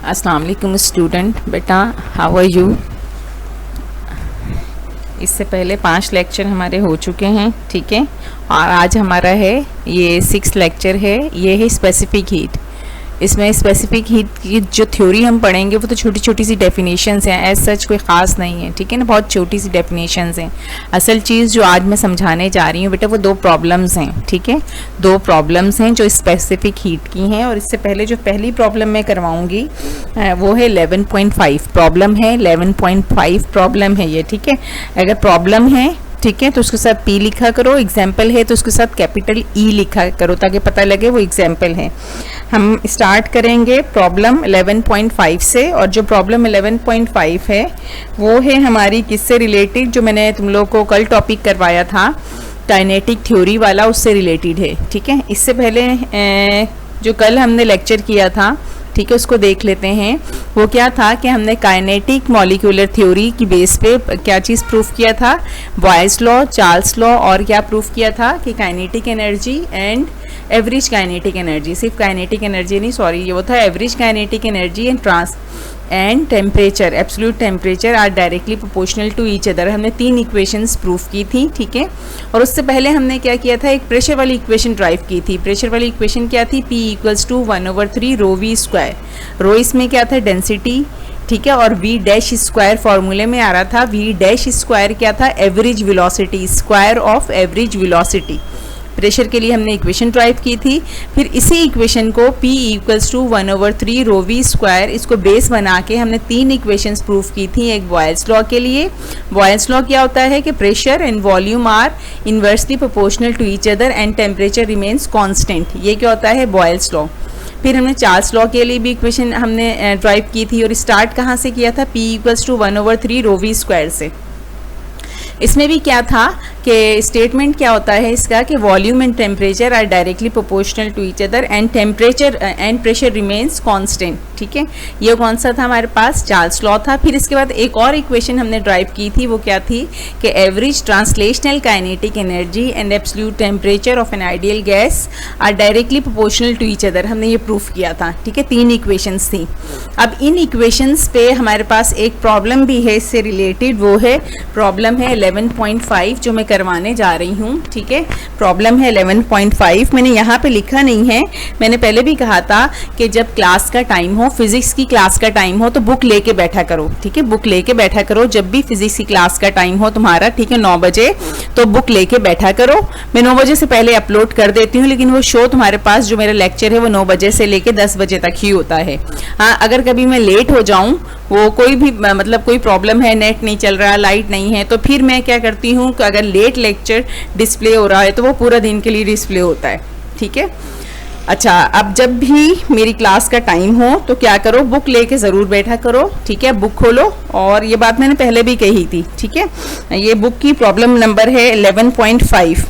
अस्सलाम वालेकुम स्टूडेंट, बेटा हाउ आर यू। इससे पहले 5 लेक्चर हमारे हो चुके हैं, ठीक है। और आज हमारा है ये 6 लेक्चर है, ये है स्पेसिफिक हीट। इसमें स्पेसिफिक हीट की जो थ्योरी हम पढ़ेंगे वो तो छोटी छोटी सी डेफिनेशंस हैं, एज सच कोई ख़ास नहीं है, ठीक है ना, बहुत छोटी सी डेफिनेशंस हैं। असल चीज़ जो आज मैं समझाने जा रही हूँ बेटा वो 2 प्रॉब्लम्स हैं, ठीक है। 2 प्रॉब्लम्स हैं जो स्पेसिफिक हीट की हैं। और इससे पहले जो पहली प्रॉब्लम मैं करवाऊँगी वो है 11.5 प्रॉब्लम है, 11.5 प्रॉब्लम है ये, ठीक है। अगर प्रॉब्लम है, ठीक है, तो उसके साथ P लिखा करो, एग्जाम्पल है तो उसके साथ कैपिटल E लिखा करो ताकि पता लगे वो एग्जाम्पल है। हम स्टार्ट करेंगे प्रॉब्लम 11.5 से। और जो प्रॉब्लम 11.5 है वो है हमारी किससे रिलेटेड, जो मैंने तुम लोग को कल टॉपिक करवाया था काइनेटिक थ्योरी वाला, उससे रिलेटेड है, ठीक है। इससे पहले जो कल हमने लेक्चर किया था, ठीक है, उसको देख लेते हैं। वो क्या था कि हमने काइनेटिक मॉलिक्यूलर थ्योरी की बेस पे क्या चीज़ प्रूफ किया था, बॉयल्स लॉ, चार्ल्स लॉ, और क्या प्रूफ किया था कि kinetic energy and average kinetic energy, सिर्फ काइनेटिक एनर्जी नहीं, सॉरी, ये वो था average kinetic energy and temperature, absolute temperature are directly proportional to each other. हमने 3 इक्वेशंस प्रूफ की थी, ठीक है। और उससे पहले हमने क्या किया था, एक प्रेशर वाली इक्वेशन ड्राइव की थी। प्रेशर वाली इक्वेशन क्या थी, P = 1/3 रो वी स्क्वायर। रो इसमें क्या था, डेंसिटी, ठीक है, और V डैश स्क्वायर फॉर्मूले में आ रहा था। V डैश स्क्वायर क्या था, average velocity, square of average velocity. Pressure के लिए हमने इक्वेशन ड्राइव की थी। फिर इसी इक्वेशन को P = 1/3 रो वी स्क्वायर, इसको बेस बना के हमने 3 इक्वेशंस प्रूफ की थी। एक बॉयल्स लॉ के लिए, बॉयल्स लॉ क्या होता है कि pressure and volume are inversely proportional to each other and temperature remains constant, ये क्या होता है, बॉयल्स लॉ। फिर हमने चार्ल्स लॉ के लिए भी इक्वेशन हमने ड्राइव की थी। और स्टार्ट कहाँ से किया था, P = 1/3 रो वी स्क्वायर से। इसमें भी क्या था कि स्टेटमेंट क्या होता है इसका कि volume and temperature are directly proportional to each other and temperature and pressure remains constant, ठीक है। ये कौन सा था हमारे पास, चार्ल्स लॉ था। फिर इसके बाद एक और इक्वेशन हमने ड्राइव की थी, वो क्या थी कि average translational kinetic energy and absolute temperature of an ideal gas are directly proportional to each other. हमने ये प्रूफ किया था, ठीक है। 3 इक्वेशंस थी। अब इन इक्वेशंस पे हमारे पास एक प्रॉब्लम भी है इससे रिलेटेड, वो है प्रॉब्लम है 11.5 जो मैं करवाने जा रही हूँ, ठीक है। प्रॉब्लम है 11.5, मैंने यहाँ पे लिखा नहीं है। मैंने पहले भी कहा था कि जब क्लास का टाइम हो, फिजिक्स की क्लास का टाइम हो, तो बुक लेके बैठा करो, ठीक है। बुक लेके बैठा करो जब भी फिजिक्स की क्लास का टाइम हो तुम्हारा, ठीक है, 9 बजे, तो बुक लेके बैठा करो। मैं 9 बजे से पहले अपलोड कर देती हूँ, लेकिन वो शो तुम्हारे पास जो मेरा लेक्चर है वो 9 बजे से लेके 10 बजे तक ही होता है। हाँ, अगर कभी मैं लेट हो जाऊँ, वो कोई भी मतलब कोई प्रॉब्लम है, नेट नहीं चल रहा, लाइट नहीं है, तो फिर मैं क्या करती हूँ कि अगर लेट लेक्चर डिस्प्ले हो रहा है तो वो पूरा दिन के लिए डिस्प्ले होता है, ठीक है। अच्छा, अब जब भी मेरी क्लास का टाइम हो तो क्या करो, बुक लेके ज़रूर बैठा करो, ठीक है। बुक खोलो, और ये बात मैंने पहले भी कही थी, ठीक है। ये बुक की प्रॉब्लम नंबर है 11.5,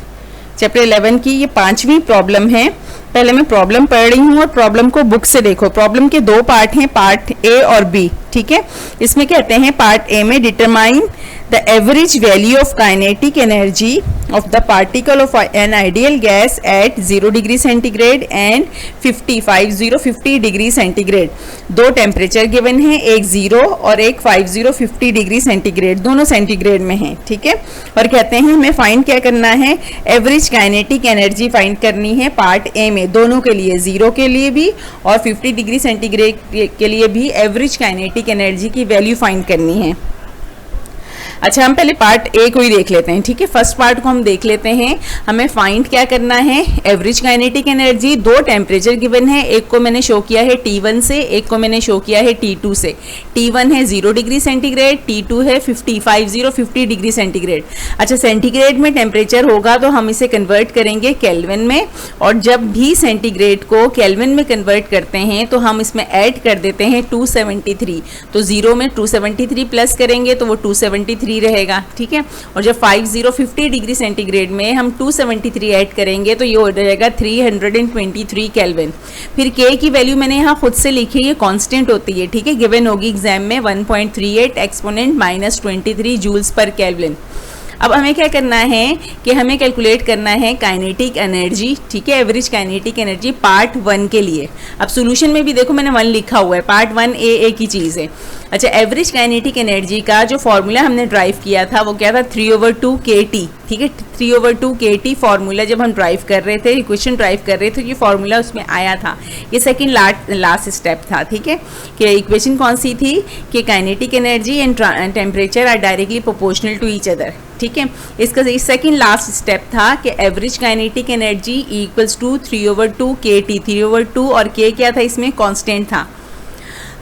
चैप्टर 11 की ये 5वीं प्रॉब्लम है। पहले मैं प्रॉब्लम पढ़ रही हूँ और प्रॉब्लम को बुक से देखो। प्रॉब्लम के 2 पार्ट हैं, पार्ट A और B, ठीक है। इसमें कहते हैं पार्ट A में determine the average value of kinetic energy of the particle of an ideal gas at 0 degree centigrade and 50 degree centigrade. 2 temperature given है, एक 0 और एक 50 डिग्री सेंटीग्रेड, दोनों सेंटीग्रेड में है, ठीक है। और कहते हैं हमें फाइंड क्या करना है, एवरेज काइनेटिक एनर्जी फाइंड करनी है पार्ट A में, दोनों के लिए, 0 के लिए भी और 50 डिग्री सेंटीग्रेड के लिए भी एवरेज काइनेटिक एनर्जी की वैल्यू फाइंड करनी है। अच्छा, हम पहले पार्ट A को ही देख लेते हैं, ठीक है। फर्स्ट पार्ट को हम देख लेते हैं। हमें फाइंड क्या करना है, average kinetic energy. 2 temperature given है, एक को मैंने शो किया है T1 से, एक को मैंने शो किया है T2 से। T1 है 0 डिग्री सेंटीग्रेड, T2 है 50 डिग्री सेंटीग्रेड। अच्छा, सेंटीग्रेड में टेम्परेचर होगा तो हम इसे कन्वर्ट करेंगे केल्विन में, और जब भी सेंटीग्रेड को केल्विन में कन्वर्ट करते हैं तो हम इसमें ऐड कर देते हैं 273। तो 0 में 273 प्लस करेंगे तो वो 273 रहेगा, ठीक है। और जब 50 डिग्री सेंटीग्रेड में हम 273 ऐड करेंगे तो ये हो जाएगा 323 केल्विन। फिर K की वैल्यू मैंने यहाँ खुद से लिखी है, ये कांस्टेंट होती है, ठीक है, गिवन होगी एग्जाम में 1.38 एक्सपोनेंट -23 जूल्स पर केल्विन। अब हमें क्या करना है कि हमें कैलकुलेट करना है काइनेटिक एनर्जी, ठीक है, एवरेज काइनेटिक एनर्जी पार्ट 1 के लिए। अब सॉल्यूशन में भी देखो मैंने 1 लिखा हुआ है, पार्ट 1 ए की चीज़ है। अच्छा, एवरेज काइनेटिक एनर्जी का जो फॉर्मूला हमने ड्राइव किया था वो क्या था, 3/2 kT, ठीक है, 3/2 kT फॉर्मूला जब हम ड्राइव कर रहे थे, इक्वेशन ड्राइव कर रहे थे, ये फॉर्मूला उसमें आया था। ये सेकंड लास्ट स्टेप था, ठीक है, कि इक्वेशन कौन सी थी कि kinetic energy and temperature are directly proportional to each other, ठीक है। इसका सेकंड लास्ट स्टेप था कि average kinetic energy equals to 3/2 kT, 3/2 और k क्या था इसमें, कांस्टेंट था।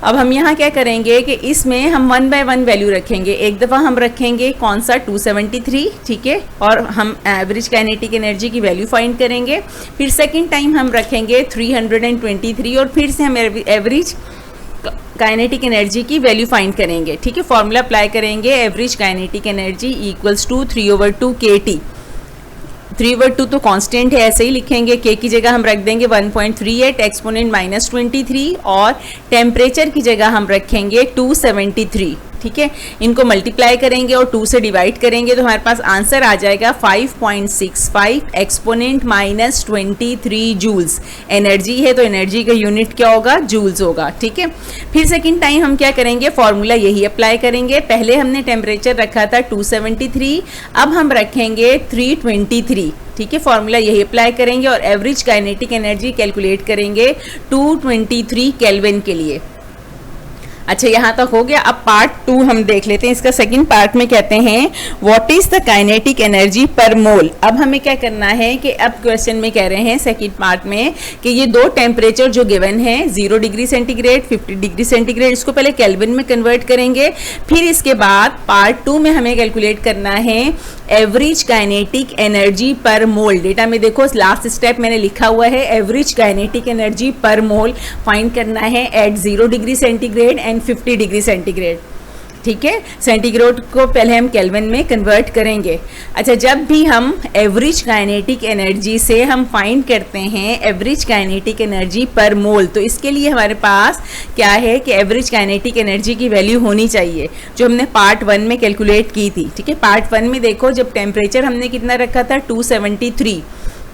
अब हम यहाँ क्या करेंगे कि इसमें हम 1 by 1 वैल्यू रखेंगे। एक दफ़ा हम रखेंगे कौन सा 273, ठीक है, और हम एवरेज काइनेटिक एनर्जी की वैल्यू फाइंड करेंगे। फिर सेकंड टाइम हम रखेंगे 323 और फिर से हम एवरेज काइनेटिक एनर्जी की वैल्यू फाइंड करेंगे, ठीक है। फॉर्मूला अप्लाई करेंगे, average kinetic energy equals to 3/2 kT। 3/2 तो कांस्टेंट है, ऐसे ही लिखेंगे, k की जगह हम रख देंगे 1.38 एक्सपोनेंट -23 और टेम्परेचर की जगह हम रखेंगे 273, ठीक है। इनको मल्टीप्लाई करेंगे और 2 से डिवाइड करेंगे तो हमारे पास आंसर आ जाएगा 5.65 एक्सपोनेंट -23 जूल्स। एनर्जी है तो एनर्जी का यूनिट क्या होगा, जूल्स होगा, ठीक है। फिर सेकंड टाइम हम क्या करेंगे, फॉर्मूला यही अप्लाई करेंगे। पहले हमने टेम्परेचर रखा था 273, अब हम रखेंगे 323, ठीक है, फॉर्मूला यही अप्लाई करेंगे और एवरेज काइनेटिक एनर्जी कैलकुलेट करेंगे 223 केल्विन के लिए। अच्छा, यहाँ तक हो गया। अब पार्ट 2 हम देख लेते हैं। इसका सेकंड पार्ट में कहते हैं what is the kinetic energy पर मोल। अब हमें क्या करना है कि अब क्वेश्चन में कह रहे हैं सेकंड पार्ट में कि ये दो टेम्परेचर जो गिवन है 0 डिग्री सेंटीग्रेड 50 डिग्री सेंटीग्रेड, इसको पहले केल्विन में कन्वर्ट करेंगे। फिर इसके बाद पार्ट 2 में हमें कैलकुलेट करना है एवरेज काइनेटिक एनर्जी पर मोल। डेटा में देखो लास्ट स्टेप मैंने लिखा हुआ है, एवरेज काइनेटिक एनर्जी पर मोल फाइंड करना है at 0 degree centigrade and 50 degree centigrade, ठीक है। सेंटीग्रेड को पहले हम केल्विन में कन्वर्ट करेंगे। अच्छा, जब भी हम एवरेज काइनेटिक एनर्जी से हम फाइंड करते हैं एवरेज काइनेटिक एनर्जी पर मोल, तो इसके लिए हमारे पास क्या है कि एवरेज काइनेटिक एनर्जी की वैल्यू होनी चाहिए जो हमने पार्ट 1 में कैलकुलेट की थी, ठीक है। पार्ट 1 में देखो जब टेम्परेचर हमने कितना रखा था 273,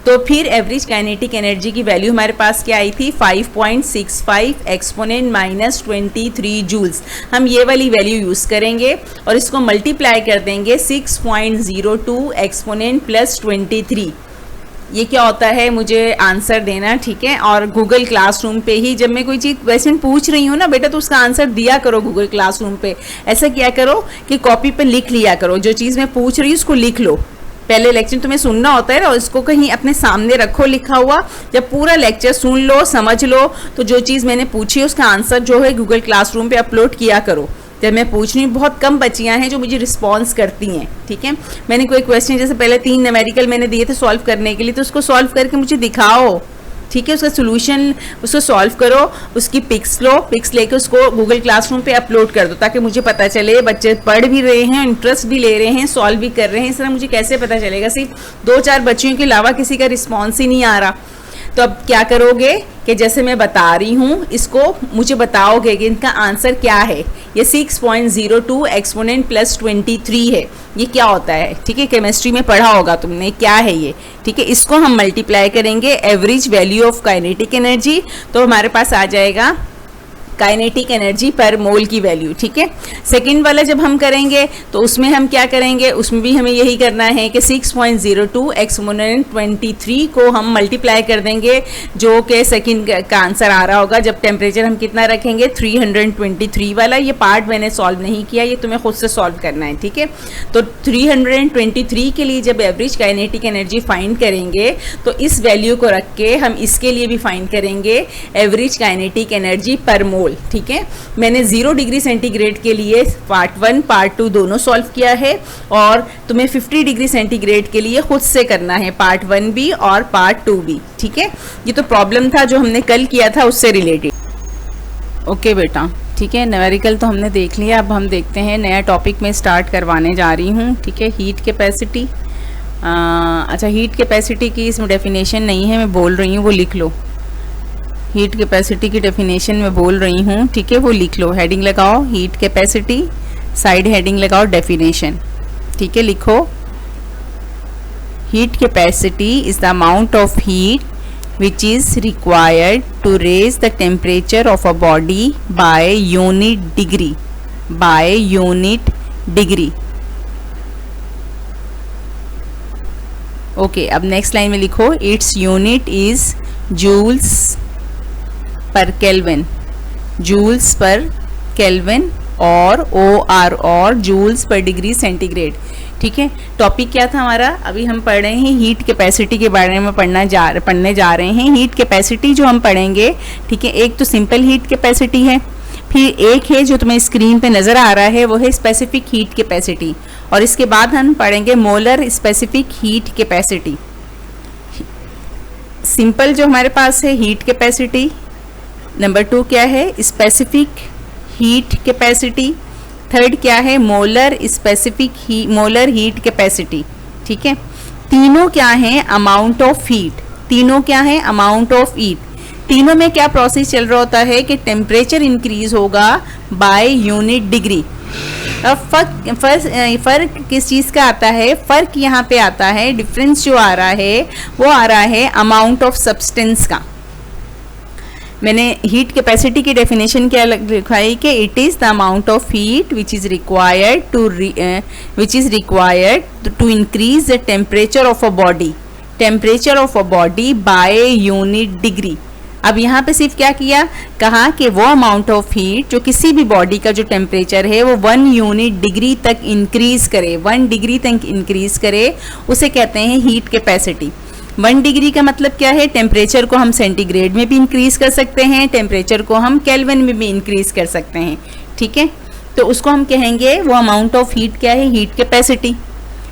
तो फिर एवरेज काइनेटिक एनर्जी की वैल्यू हमारे पास क्या आई थी 5.65 एक्सपोनेंट -23 जूल्स। हम ये वाली वैल्यू यूज़ करेंगे और इसको मल्टीप्लाई कर देंगे 6.02 एक्सपोनेंट +23। ये क्या होता है मुझे आंसर देना, ठीक है। और गूगल क्लासरूम पे ही जब मैं कोई चीज़ क्वेश्चन पूछ रही हूँ ना बेटा, तो उसका आंसर दिया करो गूगल क्लासरूम पे। ऐसा क्या करो कि कॉपी पे लिख लिया करो, जो चीज़ मैं पूछ रही हूँ उसको लिख लो। पहले लेक्चर तुम्हें सुनना होता है और इसको कहीं अपने सामने रखो लिखा हुआ। जब पूरा लेक्चर सुन लो, समझ लो, तो जो चीज़ मैंने पूछी है उसका आंसर जो है गूगल क्लासरूम पे अपलोड किया करो। जब मैं पूछ रही हूँ, बहुत कम बच्चियाँ हैं जो मुझे रिस्पॉन्स करती हैं, ठीक है। मैंने कोई क्वेश्चन जैसे पहले 3 न्यूमेरिकल मैंने दिए थे सॉल्व करने के लिए, तो उसको सॉल्व करके मुझे दिखाओ, ठीक है। उसका सोल्यूशन उसको सॉल्व करो, उसकी पिक्स लो, पिक्स लेके उसको गूगल क्लासरूम पे अपलोड कर दो ताकि मुझे पता चले बच्चे पढ़ भी रहे हैं, इंटरेस्ट भी ले रहे हैं, सॉल्व भी कर रहे हैं। इस तरह मुझे कैसे पता चलेगा सिर्फ 2-4 बच्चियों के अलावा किसी का रिस्पॉन्स ही नहीं आ रहा। तो अब क्या करोगे कि जैसे मैं बता रही हूँ इसको मुझे बताओगे कि इनका आंसर क्या है। ये 6.02 एक्सपोनेंट +23 है, ये क्या होता है, ठीक है। केमिस्ट्री में पढ़ा होगा तुमने, क्या है ये, ठीक है। इसको हम मल्टीप्लाई करेंगे average value of kinetic energy, तो हमारे पास आ जाएगा काइनेटिक एनर्जी पर मोल की वैल्यू, ठीक है। सेकंड वाला जब हम करेंगे तो उसमें हम क्या करेंगे, उसमें भी हमें यही करना है कि 6.02 एक्सपोनेंट 23 को हम मल्टीप्लाई कर देंगे, जो कि सेकंड का आंसर आ रहा होगा। जब टेम्परेचर हम कितना रखेंगे 323 वाला। ये पार्ट मैंने सॉल्व नहीं किया, ये तुम्हें खुद से सॉल्व करना है, ठीक है। तो 323 के लिए जब एवरेज काइनेटिक एनर्जी फाइंड करेंगे तो इस वैल्यू को रख के हम इसके लिए भी फाइंड करेंगे एवरेज काइनेटिक एनर्जी पर मोल, ठीक है। मैंने 0 डिग्री सेंटीग्रेड के लिए पार्ट 1 पार्ट 2 दोनों सॉल्व किया है और तुम्हें 50 डिग्री सेंटीग्रेड के लिए खुद से करना है, पार्ट 1 भी और पार्ट 2 भी, ठीक है। ये तो प्रॉब्लम था जो हमने कल किया था उससे रिलेटेड। ओके बेटा, ठीक है। न्यूमेरिकल तो हमने देख लिया, अब हम देखते हैं नया टॉपिक में स्टार्ट करवाने जा रही हूँ, ठीक है। Heat capacity. अच्छा, हीट कैपेसिटी की इसमें डेफिनेशन नहीं है, मैं बोल रही हूँ वो लिख लो। हीट कैपेसिटी की डेफिनेशन में बोल रही हूँ, ठीक है, वो लिख लो। हेडिंग लगाओ हीट कैपेसिटी, साइड हेडिंग लगाओ डेफिनेशन, ठीक है, लिखो heat capacity is the amount of heat which is required to raise the temperature of a body by unit degree. Okay, अब नेक्स्ट लाइन में लिखो, its unit is joules per kelvin, joules per kelvin और OR और joules per degree centigrade. ठीक है, topic क्या था हमारा? अभी हम पढ़ रहे हैं हीट कैपेसिटी के बारे में पढ़ने जा रहे हैं। हीट कैपेसिटी जो हम पढ़ेंगे, ठीक है, एक तो सिंपल हीट कैपेसिटी है, फिर एक है जो तुम्हें स्क्रीन पे नज़र आ रहा है वो है स्पेसिफिक हीट कैपेसिटी, और इसके बाद हम पढ़ेंगे molar specific heat capacity. Simple जो हमारे पास है हीट कैपेसिटी, नंबर 2 क्या है? स्पेसिफिक हीट कैपेसिटी, थर्ड क्या है? Molar heat capacity. ठीक है, तीनों क्या है? Amount of heat. तीनों क्या है? Amount of heat. तीनों में क्या प्रोसेस चल रहा होता है कि टेम्परेचर इंक्रीज होगा बाय यूनिट डिग्री। अब फर्क किस चीज़ का आता है? फर्क यहाँ पे आता है, डिफरेंस जो आ रहा है वो आ रहा है अमाउंट ऑफ सब्सटेंस का। मैंने हीट कैपेसिटी की डेफिनेशन क्या लिखाई कि it is the amount of heat which is required to increase the temperature of a body by unit degree. अब यहाँ पे सिर्फ क्या किया? कहा कि वो अमाउंट ऑफ हीट जो किसी भी बॉडी का जो टेम्परेचर है वो 1 यूनिट डिग्री तक इंक्रीज करे, 1 डिग्री तक इंक्रीज करे, उसे कहते हैं हीट कैपेसिटी। 1 डिग्री का मतलब क्या है? टेम्परेचर को हम सेंटीग्रेड में भी इंक्रीज कर सकते हैं, टेम्परेचर को हम केल्विन में भी इंक्रीज कर सकते हैं। ठीक है, तो उसको हम कहेंगे वो अमाउंट ऑफ हीट क्या है? Heat capacity.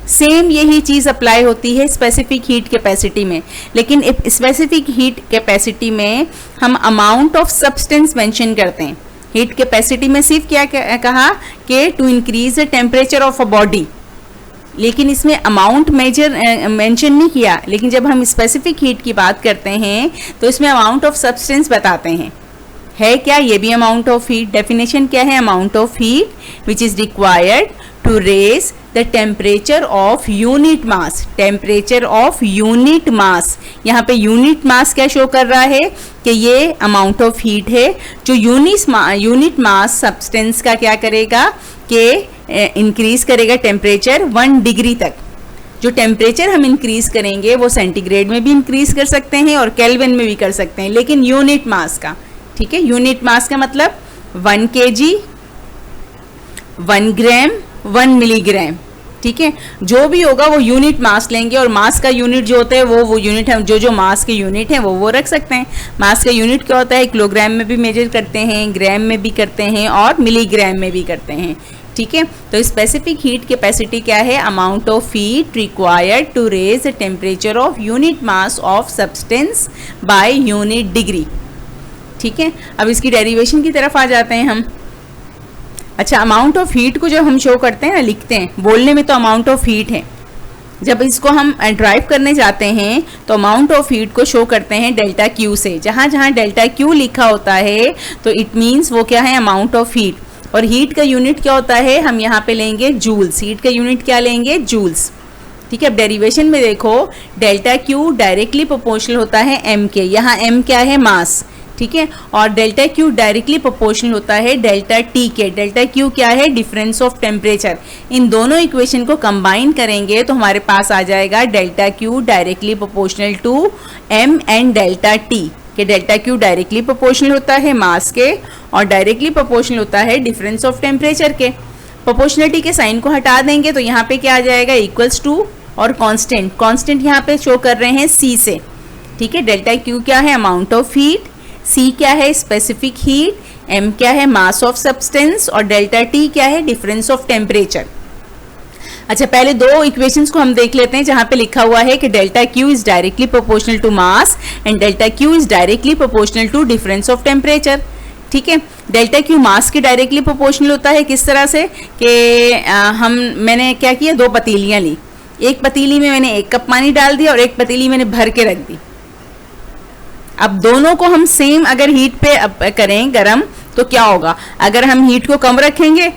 सेम यही चीज़ अप्लाई होती है स्पेसिफिक हीट कैपेसिटी में, लेकिन स्पेसिफिक हीट कैपेसिटी में हम अमाउंट ऑफ सब्सटेंस मेंशन करते हैं। हीट कैपेसिटी में सिर्फ क्या कहा कि to increase the temperature of a body, लेकिन इसमें अमाउंट मेंशन नहीं किया। लेकिन जब हम स्पेसिफिक हीट की बात करते हैं तो इसमें अमाउंट ऑफ सब्सटेंस बताते हैं। है क्या? ये भी अमाउंट ऑफ हीट। डेफिनेशन क्या है? Amount of heat which is required to raise the temperature of unit mass. Temperature of unit mass, यहाँ पे यूनिट मास क्या शो कर रहा है कि ये अमाउंट ऑफ हीट है जो यूनिट मास सब्सटेंस का क्या करेगा कि इंक्रीज करेगा टेम्परेचर 1 डिग्री तक। जो टेम्परेचर हम इंक्रीज करेंगे वो सेंटीग्रेड में भी इंक्रीज कर सकते हैं और केल्विन में भी कर सकते हैं, लेकिन यूनिट मास का। ठीक है, यूनिट मास का मतलब 1 kg, 1 ग्राम, 1 मिलीग्राम। ठीक है, जो भी होगा वो यूनिट मास लेंगे, और मास का यूनिट जो होता है वो यूनिट है, जो मास के यूनिट है वो रख सकते हैं। मास का यूनिट क्या होता है? किलोग्राम में भी मेजर करते हैं, ग्राम में भी करते हैं और मिलीग्राम में भी करते हैं। ठीक है, तो स्पेसिफिक हीट कैपेसिटी क्या है? Amount of heat required to raise the temperature of unit mass of substance by unit degree. ठीक है, अब इसकी डेरिवेशन की तरफ आ जाते हैं हम। अच्छा, अमाउंट ऑफ हीट को जब हम शो करते हैं ना, लिखते हैं, बोलने में तो अमाउंट ऑफ हीट है, जब इसको हम ड्राइव करने जाते हैं तो अमाउंट ऑफ हीट को शो करते हैं डेल्टा क्यू से। जहाँ जहाँ डेल्टा क्यू लिखा होता है तो इट मीन्स वो क्या है? Amount of heat. और हीट का यूनिट क्या होता है? हम यहाँ पे लेंगे जूल्स। हीट का यूनिट क्या लेंगे? जूल्स। ठीक है, अब डेरिवेशन में देखो, डेल्टा क्यू डायरेक्टली प्रोपोर्शनल होता है एम के। यहाँ एम क्या है? मास। ठीक है, और डेल्टा क्यू डायरेक्टली प्रोपोर्शनल होता है डेल्टा टी के। डेल्टा क्यू क्या है? Difference of temperature. इन दोनों इक्वेशन को कंबाइन करेंगे तो हमारे पास आ जाएगा delta Q directly proportional to M and delta T, कि डेल्टा क्यू डायरेक्टली प्रोपोर्शनल होता है मास के और डायरेक्टली प्रोपोर्शनल होता है डिफरेंस ऑफ टेम्परेचर के। प्रोपोर्शनलिटी के साइन को हटा देंगे तो यहाँ पे क्या आ जाएगा? इक्वल्स टू और कांस्टेंट। कांस्टेंट यहाँ पे शो कर रहे हैं सी से। ठीक है, डेल्टा क्यू क्या है? अमाउंट ऑफ हीट, सी क्या है? स्पेसिफिक हीट, एम क्या है? मास ऑफ सब्सटेंस, और डेल्टा टी क्या है? Difference of temperature. अच्छा, पहले दो इक्वेशंस को हम देख लेते हैं जहां पे लिखा हुआ है कि delta Q is directly proportional to mass and delta Q is directly proportional to difference of temperature. ठीक है, डेल्टा क्यू मास के डायरेक्टली प्रोपोर्शनल होता है। किस तरह से कि मैंने क्या किया? 2 पतीलियां ली, एक पतीली में मैंने 1 कप पानी डाल दिया और एक पतीली मैंने भर के रख दी। अब दोनों को हम सेम अगर हीट पे करें गरम तो क्या होगा? अगर हम हीट को कम रखेंगे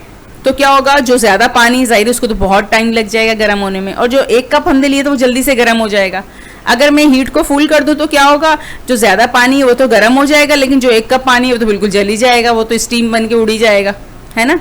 तो क्या होगा, जो ज़्यादा पानी ज़ाहिर उसको तो बहुत टाइम लग जाएगा गर्म होने में, और जो 1 कप हमने लिए तो वो जल्दी से गर्म हो जाएगा। अगर मैं हीट को फुल कर दूं तो क्या होगा, जो ज़्यादा पानी है वो तो गर्म हो जाएगा, लेकिन जो 1 कप पानी है वो तो बिल्कुल जल ही जाएगा, वो तो स्टीम बन के उड़ ही जाएगा, है ना।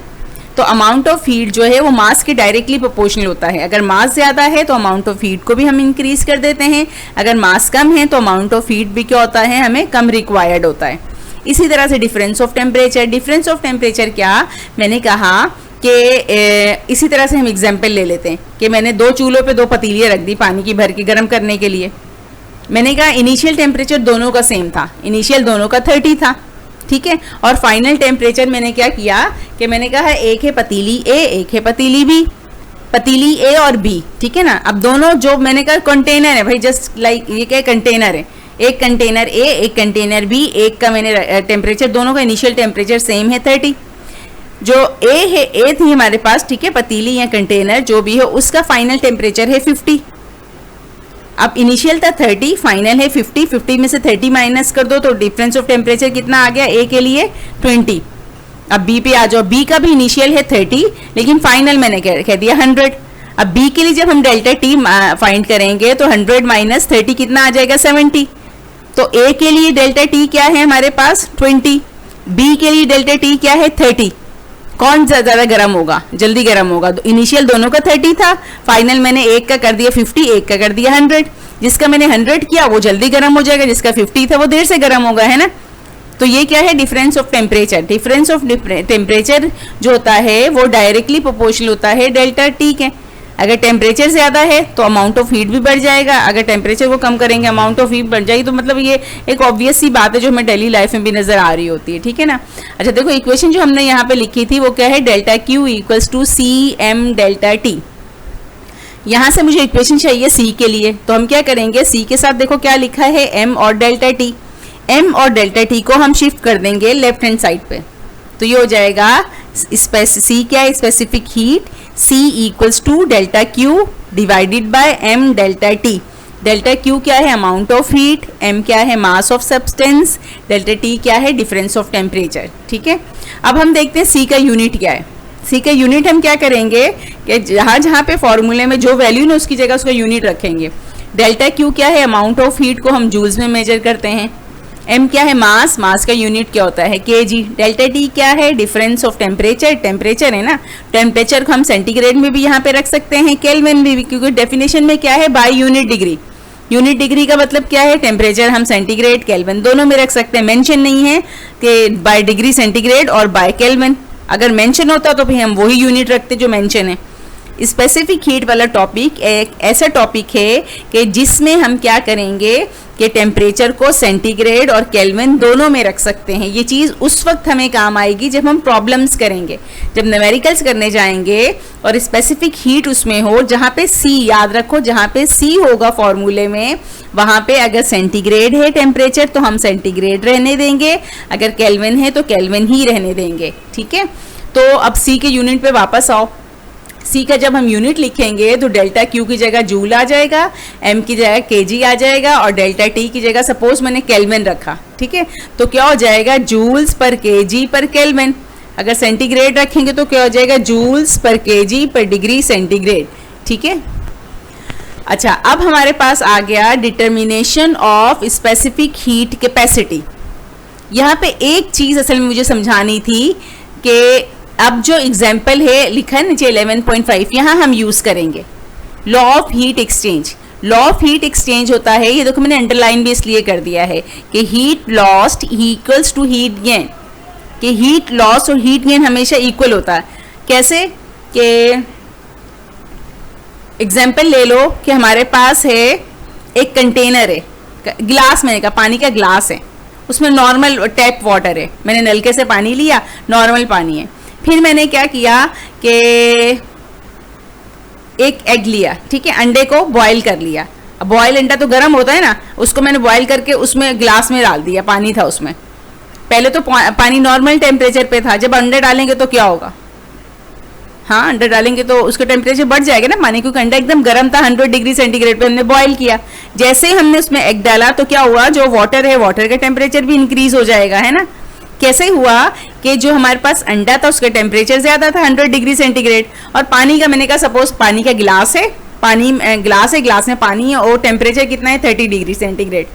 तो अमाउंट ऑफ हीट जो है वो मास के डायरेक्टली प्रोपोर्शनल होता है। अगर मास ज़्यादा है तो अमाउंट ऑफ हीट को भी हम इंक्रीज कर देते हैं, अगर मास कम है तो अमाउंट ऑफ हीट भी क्या होता है, हमें कम रिक्वायर्ड होता है। इसी तरह से difference of temperature, difference of temperature क्या, मैंने कहा कि इसी तरह से हम एग्जाम्पल ले लेते हैं कि मैंने 2 चूल्हों पे 2 पतीलियाँ रख दी पानी की भर के गर्म करने के लिए। मैंने कहा इनिशियल टेम्परेचर दोनों का सेम था, इनिशियल दोनों का 30 था, ठीक है। और फाइनल टेम्परेचर मैंने क्या किया कि मैंने कहा एक है पतीली ए, एक है पतीली बी, पतीली ए और बी, ठीक है ना। अब दोनों जो मैंने कहा कंटेनर है भाई, जस्ट लाइक ये क्या कंटेनर है, एक कंटेनर ए एक कंटेनर बी, एक का मैंने टेम्परेचर, दोनों का इनिशियल टेम्परेचर सेम है 30। जो ए है, ए थी हमारे पास, ठीक है, पतीली या कंटेनर जो भी है, उसका फाइनल टेम्परेचर है 50। अब इनिशियल था 30, फाइनल है 50, 50 में से 30 माइनस कर दो तो डिफरेंस ऑफ टेम्परेचर कितना आ गया, ए के लिए 20। अब बी पे आ जाओ, बी का भी इनिशियल है 30 लेकिन फाइनल मैंने कह दिया 100। अब बी के लिए जब हम डेल्टा टी फाइंड करेंगे तो 100 माइनस 30 कितना आ जाएगा, 70। तो ए के लिए डेल्टा टी क्या है हमारे पास 20, बी के लिए डेल्टा टी क्या है 30। कौन ज़्यादा गर्म होगा, जल्दी गर्म होगा। तो इनिशियल दोनों का 30 था, फाइनल मैंने एक का कर दिया 50, एक का कर दिया 100। जिसका मैंने 100 किया वो जल्दी गर्म हो जाएगा, जिसका 50 था वो देर से गर्म होगा, है ना। तो ये क्या है, difference of temperature. Difference of temperature जो होता है वो डायरेक्टली प्रोपोर्शनल होता है डेल्टा टी के। अगर टेम्परेचर ज़्यादा है तो अमाउंट ऑफ हीट भी बढ़ जाएगा, अगर टेम्परेचर को कम करेंगे अमाउंट ऑफ हीट बढ़ जाएगी। तो मतलब ये एक ऑब्वियस सी बात है जो हमें डेली लाइफ में भी नज़र आ रही होती है, ठीक है ना। अच्छा देखो इक्वेशन जो हमने यहाँ पे लिखी थी वो क्या है, delta Q equals to C M delta T. यहाँ से मुझे इक्वेशन चाहिए सी के लिए, तो हम क्या करेंगे, सी के साथ देखो क्या लिखा है, एम और डेल्टा टी। एम और डेल्टा टी को हम शिफ्ट कर देंगे लेफ्ट हैंड साइड पे, तो ये हो जाएगा सी क्या है, specific heat, C equals to delta Q divided by M delta T. Delta Q क्या है, अमाउंट ऑफ हीट, एम क्या है, mass of substance, delta T क्या है, डिफरेंस ऑफ टेम्परेचर, ठीक है। अब हम देखते हैं सी का यूनिट क्या है। सी का यूनिट हम क्या करेंगे कि जहाँ जहाँ पे फॉर्मूले में जो वैल्यू ना उसकी जगह उसका यूनिट रखेंगे। डेल्टा क्यू क्या है, अमाउंट ऑफ हीट को हम जूल्स में मेजर करते हैं। एम क्या है, मास, मास का यूनिट क्या होता है, केजी। डेल्टा टी क्या है, डिफरेंस ऑफ टेम्परेचर, टेम्परेचर है ना, टेम्परेचर को हम सेंटीग्रेड में भी यहाँ पे रख सकते हैं, केल्विन में भी, क्योंकि डेफिनेशन में क्या है, bye unit degree. Unit degree का मतलब क्या है, टेम्परेचर हम सेंटीग्रेड केल्विन दोनों में रख सकते हैं। मेंशन नहीं है कि बाय डिग्री सेंटीग्रेड और बाय केल्विन, अगर मेंशन होता तो फिर हम वही यूनिट रखते जो मेंशन है। स्पेसिफिक हीट वाला टॉपिक एक ऐसा टॉपिक है कि जिसमें हम क्या करेंगे कि टेम्परेचर को सेंटीग्रेड और केल्विन दोनों में रख सकते हैं। ये चीज़ उस वक्त हमें काम आएगी जब हम प्रॉब्लम्स करेंगे, जब न्यूमेरिकल्स करने जाएंगे और स्पेसिफिक हीट उसमें हो, जहाँ पे सी याद रखो, जहाँ पे सी होगा फॉर्मूले में वहाँ पे अगर सेंटीग्रेड है टेम्परेचर तो हम सेंटीग्रेड रहने देंगे, अगर केल्विन है तो केल्विन ही रहने देंगे, ठीक है। तो अब सी के यूनिट पे वापस आओ। सी का जब हम यूनिट लिखेंगे तो डेल्टा क्यू की जगह जूल आ जाएगा, एम की जगह केजी आ जाएगा और डेल्टा टी की जगह सपोज मैंने केल्विन रखा, ठीक है, तो क्या हो जाएगा, जूल्स पर केजी पर केल्विन। अगर सेंटीग्रेड रखेंगे तो क्या हो जाएगा, जूल्स पर केजी पर डिग्री सेंटीग्रेड, ठीक है। अच्छा अब हमारे पास आ गया determination of specific heat capacity. यहाँ पे एक चीज़ असल में मुझे समझानी थी कि अब जो एग्जाम्पल है लिखा है नीचे 11.5, यहाँ हम यूज़ करेंगे law of heat exchange. Law of heat exchange होता है, ये देखो मैंने अंडरलाइन भी इसलिए कर दिया है कि heat lost equals to heat gain, कि हीट लॉस और हीट गेन हमेशा इक्वल होता है। कैसे कि एग्जाम्पल ले लो कि हमारे पास है एक कंटेनर है, गिलास, मैंने कहा पानी का ग्लास है, उसमें नॉर्मल टैप वाटर है, मैंने नलके से पानी लिया, नॉर्मल पानी है। फिर मैंने क्या किया कि एक एग लिया, ठीक है, अंडे को बॉईल कर लिया। अब बॉयल अंडा तो गर्म होता है ना, उसको मैंने बॉईल करके उसमें ग्लास में डाल दिया, पानी था उसमें। पहले तो पानी नॉर्मल टेम्परेचर पे था, जब अंडे डालेंगे तो क्या होगा, हाँ अंडा डालेंगे तो उसका टेम्परेचर बढ़ जाएगा ना पानी, क्योंकि अंडा एकदम गर्म था, 100 डिग्री सेंटीग्रेड पे हमने बॉईल किया। जैसे ही हमने उसमें एग डाला तो क्या हुआ, जो वाटर है वाटर का टेम्परेचर भी इंक्रीज हो जाएगा, है ना। कैसे हुआ कि जो हमारे पास अंडा था उसका टेम्परेचर ज्यादा था 100 डिग्री सेंटीग्रेड, और पानी का, मैंने कहा सपोज पानी का गिलास है, गिलास में पानी है और टेम्परेचर कितना है 30 डिग्री सेंटीग्रेड।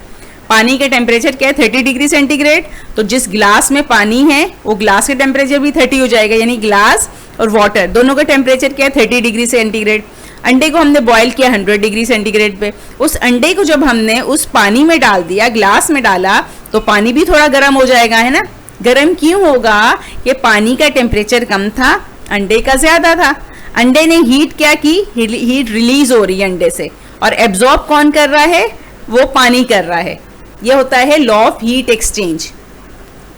पानी का टेम्परेचर क्या है 30 डिग्री सेंटीग्रेड, तो जिस गिलास में पानी है वो गिलास का टेम्परेचर भी 30 हो जाएगा, यानी गिलास और वाटर दोनों का टेम्परेचर क्या है 30 डिग्री सेंटीग्रेड। अंडे को हमने बॉईल किया 100 डिग्री सेंटीग्रेड पे, उस अंडे को जब हमने उस पानी में डाल दिया, ग्लास में डाला, तो पानी भी थोड़ा गर्म हो जाएगा, है ना। गर्म क्यों होगा? कि पानी का टेम्परेचर कम था, अंडे का ज्यादा था। अंडे ने हीट क्या की, हीट रिलीज हो रही है अंडे से, और एब्जॉर्ब कौन कर रहा है? वो पानी कर रहा है। ये होता है law of heat exchange.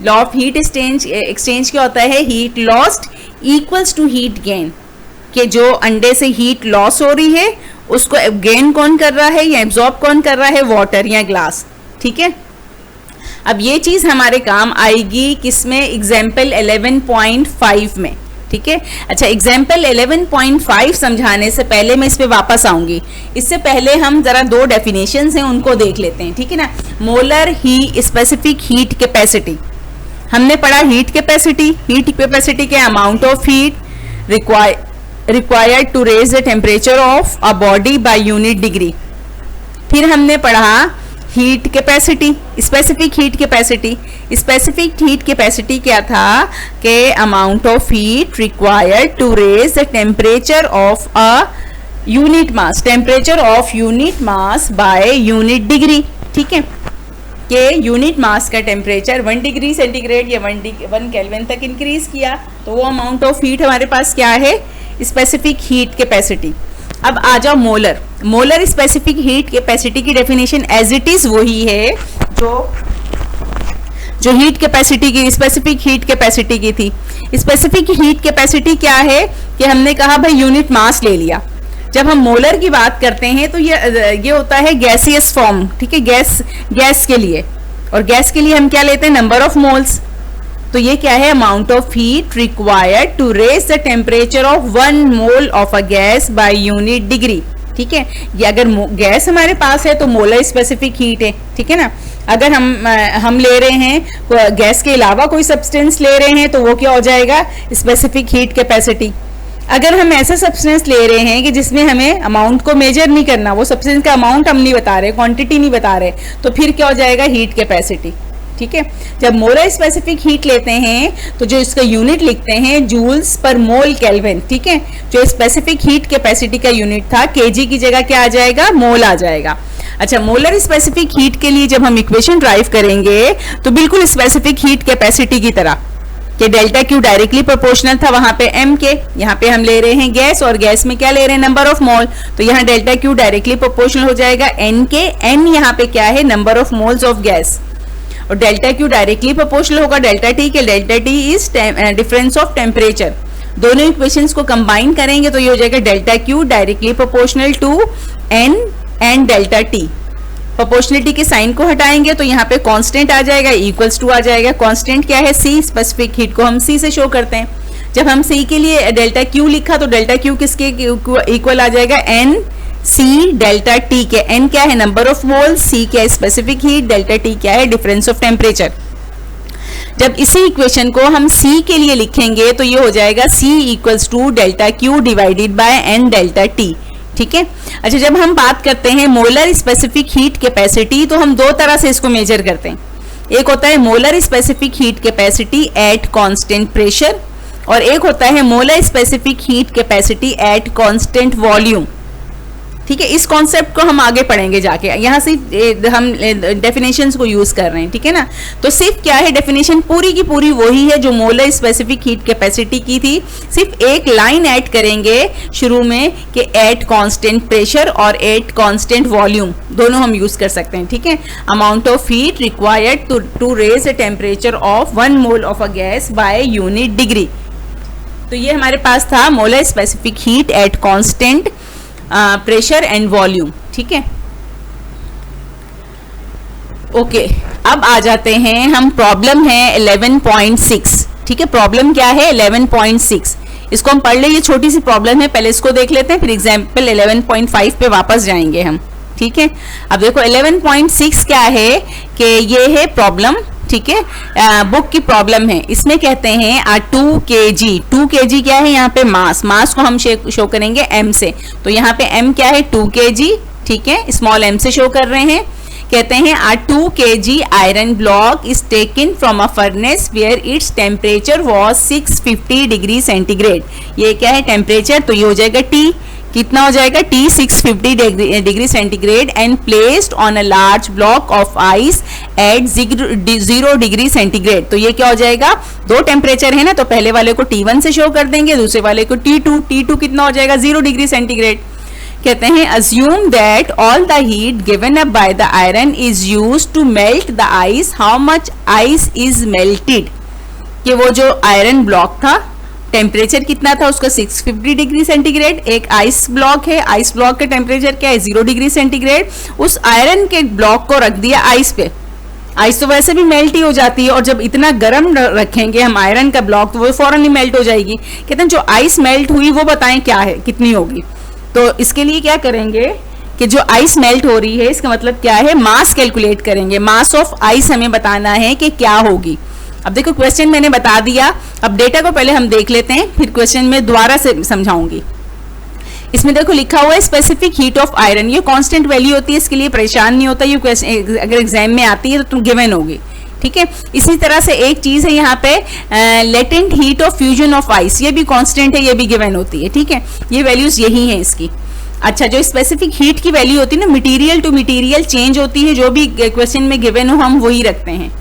Law of heat exchange क्या होता है? Heat lost equals to heat gain, कि जो अंडे से हीट लॉस हो रही है उसको गेन कौन कर रहा है या एब्जॉर्ब कौन कर रहा है? वाटर या ग्लास। ठीक है, अब ये चीज हमारे काम आएगी किसमें? एग्जाम्पल 11.5 में। ठीक है, अच्छा एग्जाम्पल 11.5 समझाने से पहले मैं इस पे वापस आऊंगी। इससे पहले हम जरा दो डेफिनेशंस हैं उनको देख लेते हैं। ठीक है ना, मोलर ही स्पेसिफिक हीट कैपेसिटी, हमने पढ़ा हीट कैपेसिटी। हीट कैपेसिटी के amount of heat required to raise the temperature of a body by unit degree। फिर हमने पढ़ा heat capacity, specific heat capacity. Specific heat capacity क्या था? कि amount of heat required to raise the temperature of a unit mass, temperature of unit mass by unit degree. ठीक है, कि unit mass का टेम्परेचर 1 डिग्री सेंटीग्रेड या 1 kelvin तक increase किया, तो वो अमाउंट ऑफ हीट हमारे पास क्या है? Specific heat capacity. अब आ जाओ molar. Molar specific heat capacity की डेफिनेशन एज इट इज वही है जो हीट कैपेसिटी की, स्पेसिफिक हीट कैपेसिटी की थी। स्पेसिफिक हीट कैपेसिटी क्या है? कि हमने कहा भाई यूनिट मास ले लिया। जब हम मोलर की बात करते हैं तो ये होता है गैसियस फॉर्म। ठीक है, गैस के लिए, और गैस के लिए हम क्या लेते हैं? Number of moles. तो ये क्या है? Amount of heat required to raise the temperature of 1 mole of a gas by unit degree. ठीक है, ये अगर गैस हमारे पास है तो मोलर स्पेसिफिक हीट है। ठीक है ना, अगर हम ले रहे हैं गैस के अलावा कोई सब्सटेंस ले रहे हैं तो वो क्या हो जाएगा? Specific heat capacity. अगर हम ऐसा सब्सटेंस ले रहे हैं कि जिसमें हमें अमाउंट को मेजर नहीं करना, वो सब्सटेंस का अमाउंट हम नहीं बता रहे, क्वांटिटी नहीं बता रहे, तो फिर क्या हो जाएगा? Heat capacity. ठीक है, जब मोलर स्पेसिफिक हीट लेते हैं तो जो इसका यूनिट लिखते हैं जूल्स पर मोल केल्विन। ठीक है, जो स्पेसिफिक हीट कैपेसिटी का यूनिट था केजी की जगह क्या आ जाएगा? मोल आ जाएगा। अच्छा, मोलर स्पेसिफिक हीट के लिए जब हम इक्वेशन ड्राइव करेंगे तो बिल्कुल स्पेसिफिक हीट कैपेसिटी की तरह, कि डेल्टा क्यू डायरेक्टली प्रोपोर्शनल था वहां पे एम के, यहाँ पे हम ले रहे हैं गैस, और गैस में क्या ले रहे हैं? नंबर ऑफ मोल, तो यहाँ डेल्टा क्यू डायरेक्टली प्रोपोर्शनल हो जाएगा एन के। एन यहाँ पे क्या है? Number of moles of gas, और डेल्टा क्यू डायरेक्टली प्रोपोर्शनल होगा डेल्टा टी के। Delta T is difference of temperature. दोनों इक्वेशंस को कंबाइन करेंगे तो ये हो जाएगा delta Q directly proportional to N and delta T. Proportionality के साइन को हटाएंगे तो यहाँ पे कांस्टेंट आ जाएगा, इक्वल्स टू आ जाएगा। कांस्टेंट क्या है? सी। स्पेसिफिक हीट को हम सी से शो करते हैं। जब हम सी के लिए डेल्टा क्यू लिखा तो डेल्टा क्यू किसके इक्वल आ जाएगा? एन सी डेल्टा टी के। एन क्या है? नंबर ऑफ मोल, सी क्या है? स्पेसिफिक हीट, डेल्टा टी क्या है? Difference of temperature. जब इसी इक्वेशन को हम सी के लिए लिखेंगे तो ये हो जाएगा c equals to delta Q divided by n delta t. ठीक है, अच्छा जब हम बात करते हैं मोलर स्पेसिफिक हीट कैपेसिटी तो हम दो तरह से इसको मेजर करते हैं। एक होता है molar specific heat capacity eight constant pressure, और एक होता है molar specific heat capacity eight constant volume. ठीक है, इस कॉन्सेप्ट को हम आगे पढ़ेंगे जाके, यहाँ सिर्फ हम डेफिनेशंस को यूज कर रहे हैं। ठीक है ना, तो सिर्फ क्या है? डेफिनेशन पूरी की पूरी वही है जो मोलर स्पेसिफिक हीट कैपेसिटी की थी, सिर्फ एक लाइन ऐड करेंगे शुरू में कि एट कांस्टेंट प्रेशर और एट कांस्टेंट वॉल्यूम, दोनों हम यूज कर सकते हैं। ठीक है, amount of heat required to raise the temperature of 1 mole of a gas by unit degree. तो ये हमारे पास था molar specific heat at constant pressure and volume. ठीक है, ओके, अब आ जाते हैं हम, प्रॉब्लम है 11.6। ठीक है, प्रॉब्लम क्या है? 11.6। इसको हम पढ़ ले, ये छोटी सी प्रॉब्लम है, पहले इसको देख लेते हैं, फिर एग्जाम्पल 11.5 पे वापस जाएंगे हम। ठीक है, अब देखो 11.6 क्या है कि ये है प्रॉब्लम ठीक है, बुक की प्रॉब्लम है। इसमें कहते हैं 2 kg, 2 kg क्या है यहाँ पे मास को हम शो करेंगे m से, तो यहाँ पे m क्या है 2 kg, ठीक है, स्मॉल m से शो कर रहे हैं। कहते हैं 2 kg iron block is taken from a furnace where its temperature was 650 degree centigrade. ये क्या है टेम्परेचर, तो ये हो जाएगा T, कितना हो जाएगा T 650 degree centigrade and placed on a large block of ice eight 0 degree centigrade. तो ये क्या हो जाएगा, दो टेम्परेचर है ना, तो पहले वाले को T1 से शो कर देंगे, दूसरे वाले को T2 कितना हो जाएगा 0 डिग्री सेंटीग्रेड। कहते हैं assume that all the heat given up by the iron is used to melt the ice, how much ice is melted। कि वो जो आयरन ब्लॉक था टेम्परेचर कितना था उसका 650 डिग्री सेंटीग्रेड, एक आइस ब्लॉक है, आइस ब्लॉक का टेम्परेचर क्या है 0 डिग्री सेंटीग्रेड, उस आयरन के ब्लॉक को रख दिया आइस पे। आइस तो वैसे भी मेल्ट ही हो जाती है, और जब इतना गर्म रखेंगे हम आयरन का ब्लॉक तो वो फौरन ही मेल्ट हो जाएगी। कहते हैं जो आइस मेल्ट हुई वो बताएं क्या है, कितनी होगी। तो इसके लिए क्या करेंगे कि जो आइस मेल्ट हो रही है इसका मतलब क्या है, मास कैलकुलेट करेंगे, मास ऑफ आइस हमें बताना है कि क्या होगी। अब देखो क्वेश्चन मैंने बता दिया, अब डेटा को पहले हम देख लेते हैं, फिर क्वेश्चन में दोबारा से समझाऊंगी। इसमें देखो लिखा हुआ है स्पेसिफिक हीट ऑफ आयरन, ये कांस्टेंट वैल्यू होती है, इसके लिए परेशान नहीं होता, ये क्वेश्चन अगर एग्जाम में आती है तो तुम गिवन होगी, ठीक है। इसी तरह से एक चीज है यहाँ पे latent heat of fusion of ice, ये भी कांस्टेंट है, ये भी गिवन होती है, ठीक है, ये वैल्यूज यही है इसकी। अच्छा, जो स्पेसिफिक हीट की वैल्यू होती है ना, मटेरियल टू मटेरियल चेंज होती है, जो भी क्वेश्चन में गिवन हो हम वही रखते हैं,